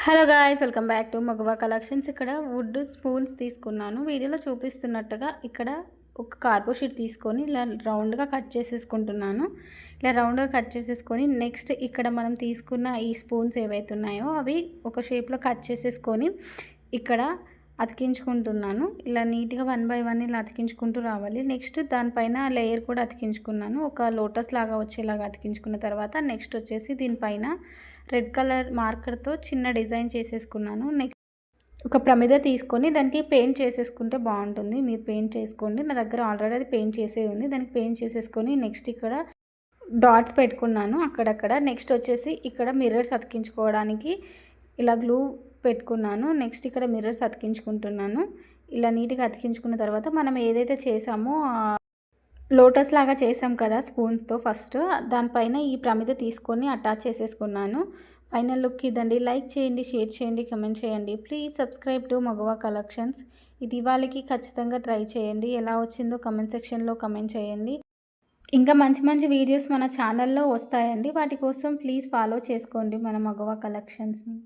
Hello guys, welcome back to Magava collections. ఇక్కడ wood spoons తీసుకున్నాను. వీడియోలో చూపిస్తున్నట్టుగా ఇక్కడ ఒక కార్బో షీట్ తీసుకొని ఇలా రౌండ్గా కట్ చేసేసుకుంటున్నాను. ఇలా రౌండ్గా కట్ చేసేసుకొని నెక్స్ట్ ఇక్కడ మనం తీసుకున్న ఈ స్పూన్స్ ఏవైతే ఉన్నాయో అవి ఒక షేప్లో కట్ చేసేసుకొని ఇక్కడ అతికించుకుంటున్నాను. ఇలా నీట్గా 1 బై 1 ఇలా అతికించుకుంటూ రావాలి. నెక్స్ట్ దానిపైన లేయర్ కూడా అతికించుకున్నాను. ఒక లోటస్ లాగా వచ్చేలాగా అతికించుకున్న తర్వాత నెక్స్ట్ వచ్చేసి దీనిపైన రెడ్ కలర్ మార్కర్తో చిన్న డిజైన్ చేసేసుకున్నాను. నెక్స్ట్ ఒక ప్రమిద తీసుకొని దానికి పెయింట్ చేసేసుకుంటే బాగుంటుంది. మీరు పెయింట్ చేసుకోండి. నా దగ్గర ఆల్రెడీ అది పెయింట్ చేసే ఉంది. దానికి పెయింట్ చేసేసుకొని నెక్స్ట్ ఇక్కడ డాట్స్ పెట్టుకున్నాను అక్కడక్కడ. నెక్స్ట్ వచ్చేసి ఇక్కడ మిర్రర్స్ అతికించుకోవడానికి ఇలా గ్లూ పెట్టుకున్నాను. నెక్స్ట్ ఇక్కడ మిర్రర్స్ అతికించుకుంటున్నాను. ఇలా నీట్గా అతికించుకున్న తర్వాత మనం ఏదైతే చేసామో లోటస్ లాగా చేసాం కదా స్పూన్స్తో, ఫస్ట్ దానిపైన ఈ ప్రమిద తీసుకొని అటాచ్ చేసేసుకున్నాను. ఫైనల్ లుక్ ఇదండి. లైక్ చేయండి, షేర్ చేయండి, కమెంట్ చేయండి. Please subscribe to Magava collections. ఈ దివాళీకి ఖచ్చితంగా ట్రై చేయండి. ఎలా వచ్చిందో కమెంట్ సెక్షన్లో కమెంట్ చేయండి. ఇంకా మంచి మంచి వీడియోస్ మన ఛానల్లో వస్తాయండి. వాటి కోసం ప్లీజ్ ఫాలో చేసుకోండి మన మగవా కలెక్షన్స్ని.